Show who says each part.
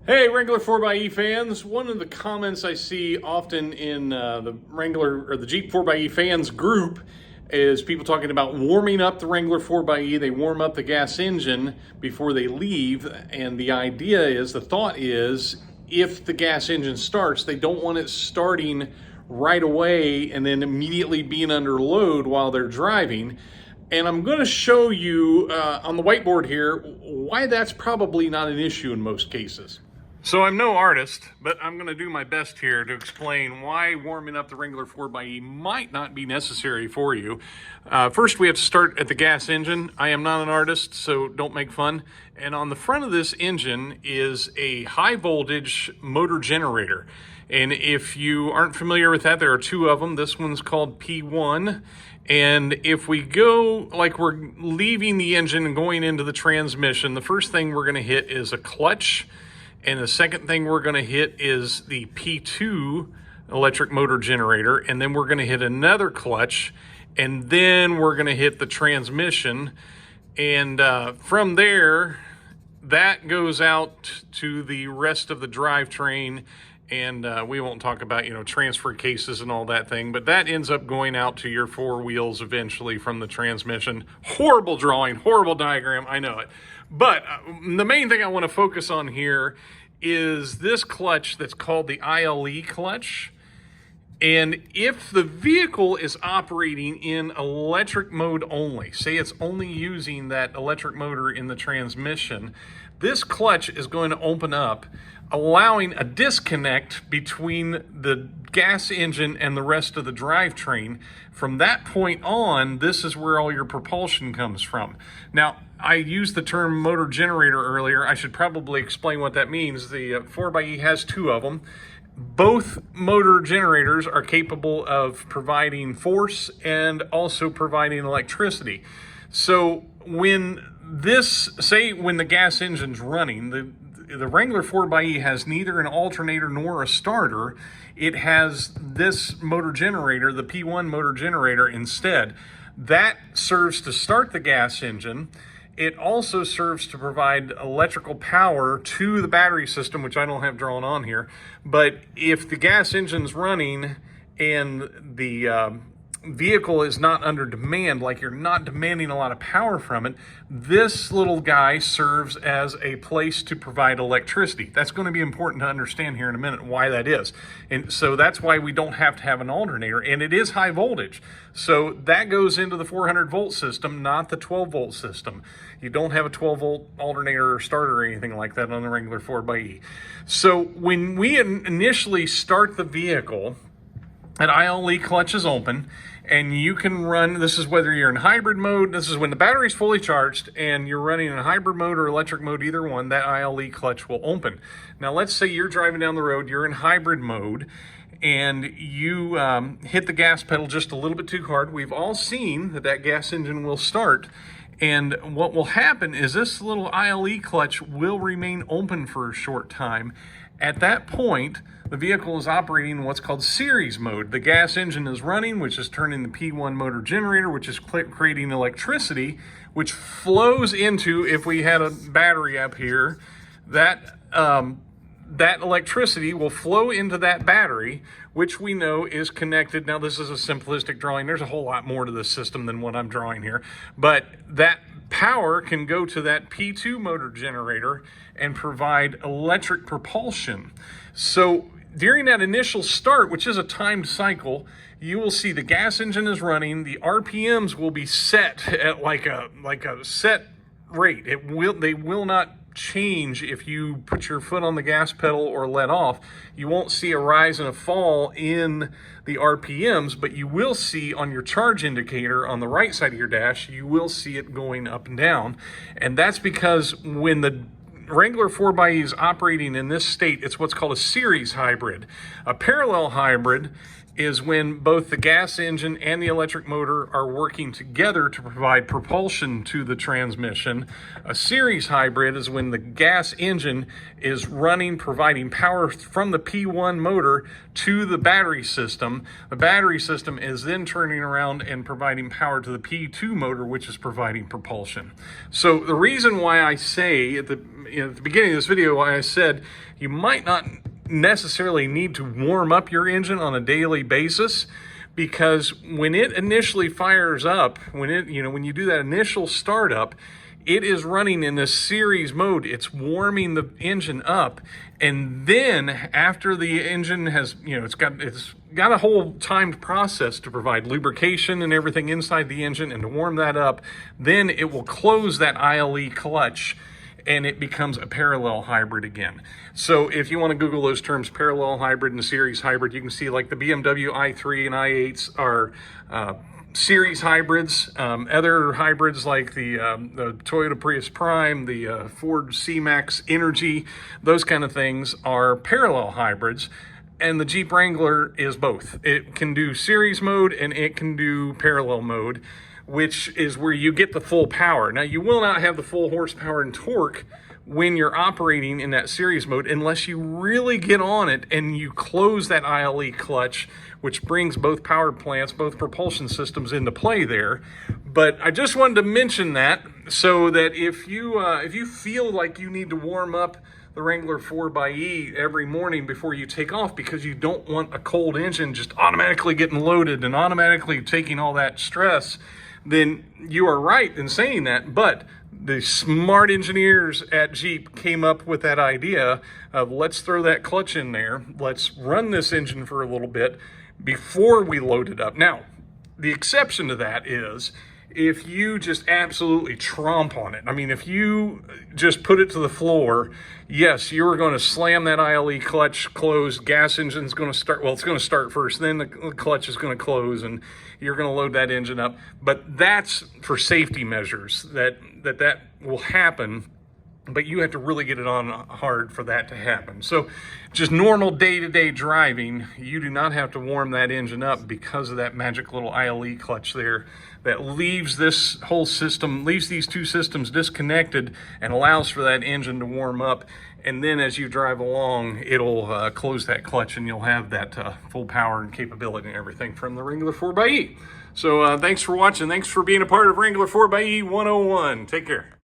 Speaker 1: Hey, Wrangler 4xe fans. One of the comments I see often in the Wrangler or the Jeep 4xe fans group is people talking about warming up the Wrangler 4xe. They warm up the gas engine before they leave. And the idea is, the thought is, if the gas engine starts, they don't want it starting right away and then immediately being under load while they're driving. And I'm going to show you on the whiteboard here why that's probably not an issue in most cases. So I'm no artist, but I'm going to do my best here to explain why warming up the Wrangler 4xe might not be necessary for you. First, we have to start at the gas engine. I am not an artist, so don't make fun. And on the front of this engine is a high voltage motor generator. And if you aren't familiar with that, there are two of them. This one's called P1. And if we go, like we're leaving the engine and going into the transmission, the first thing we're going to hit is a clutch. And the second thing we're going to hit is the P2 electric motor generator. And then we're going to hit another clutch. And then we're going to hit the transmission. And from there, that goes out to the rest of the drivetrain. And we won't talk about, transfer cases and all that thing, but that ends up going out to your four wheels eventually from the transmission. Horrible drawing, horrible diagram, I know it. But the main thing I want to focus on here is this clutch that's called the ILE clutch. And if the vehicle is operating in electric mode only, say it's only using that electric motor in the transmission, this clutch is going to open up, allowing a disconnect between the gas engine and the rest of the drivetrain. From that point on, this is where all your propulsion comes from. Now, I used the term motor generator earlier. I should probably explain what that means. The 4xe has two of them. Both motor generators are capable of providing force and also providing electricity. So when the gas engine's running, the Wrangler 4xe has neither an alternator nor a starter. It has this motor generator, the P1 motor generator instead. That serves to start the gas engine. It also serves to provide electrical power to the battery system, which I don't have drawn on here. But if the gas engine's running and the vehicle is not under demand, like you're not demanding a lot of power from it, this little guy serves as a place to provide electricity. That's going to be important to understand here in a minute why that is. And so that's why we don't have to have an alternator, and it is high voltage. So that goes into the 400 volt system, not the 12 volt system. You don't have a 12 volt alternator or starter or anything like that on the Wrangler 4xe. So when we initially start the vehicle, an ILE clutch is open, and you can run, this is whether you're in hybrid mode, this is when the battery's fully charged and you're running in hybrid mode or electric mode, either one, that ILE clutch will open. Now let's say you're driving down the road, you're in hybrid mode, and you hit the gas pedal just a little bit too hard. We've all seen that gas engine will start, and what will happen is this little ILE clutch will remain open for a short time. At that point, the vehicle is operating in what's called series mode. The gas engine is running, which is turning the P1 motor generator, which is creating electricity, which flows into, if we had a battery up here, that electricity will flow into that battery, which we know is connected. Now, this is a simplistic drawing. There's a whole lot more to this system than what I'm drawing here. But that power can go to that P2 motor generator and provide electric propulsion. So during that initial start, which is a timed cycle, you will see the gas engine is running. The RPMs will be set at like a set rate. They will not change if you put your foot on the gas pedal or let off. You won't see a rise and a fall in the RPMs, but you will see on your charge indicator on the right side of your dash, you will see it going up and down. And that's because when the Wrangler 4xe is operating in this state, it's what's called a series hybrid. A parallel hybrid is when both the gas engine and the electric motor are working together to provide propulsion to the transmission. A series hybrid is when the gas engine is running, providing power from the P1 motor to the battery system. The battery system is then turning around and providing power to the P2 motor, which is providing propulsion. So the reason why I say at the beginning of this video, I said you might not necessarily need to warm up your engine on a daily basis, because when it initially fires up, when you do that initial startup, it is running in this series mode. It's warming the engine up, and then after the engine has, it's got a whole timed process to provide lubrication and everything inside the engine and to warm that up, then it will close that ILE clutch and it becomes a parallel hybrid again. So if you want to Google those terms, parallel hybrid and series hybrid, you can see like the BMW i3 and i8s are series hybrids. Other hybrids like the Toyota Prius Prime, the Ford C-Max Energy, those kind of things are parallel hybrids. And the Jeep Wrangler is both. It can do series mode and it can do parallel mode, which is where you get the full power. Now, you will not have the full horsepower and torque when you're operating in that series mode unless you really get on it and you close that ILE clutch, which brings both power plants, both propulsion systems into play there. But I just wanted to mention that so that if you feel like you need to warm up the Wrangler 4xe every morning before you take off because you don't want a cold engine just automatically getting loaded and automatically taking all that stress, then you are right in saying that. But the smart engineers at Jeep came up with that idea of, let's throw that clutch in there, let's run this engine for a little bit before we load it up. Now, the exception to that is if you just absolutely tromp on it. I mean, if you just put it to the floor, yes, you're going to slam that ILE clutch closed. Gas engine's going to start. Well, it's going to start first, then the clutch is going to close, and you're going to load that engine up. But that's for safety measures that will happen. But you have to really get it on hard for that to happen. So just normal day-to-day driving, you do not have to warm that engine up because of that magic little ILE clutch there that leaves this whole system, leaves these two systems disconnected and allows for that engine to warm up. And then as you drive along, it'll close that clutch and you'll have that full power and capability and everything from the Wrangler 4xe. So thanks for watching. Thanks for being a part of Wrangler 4xe 101. Take care.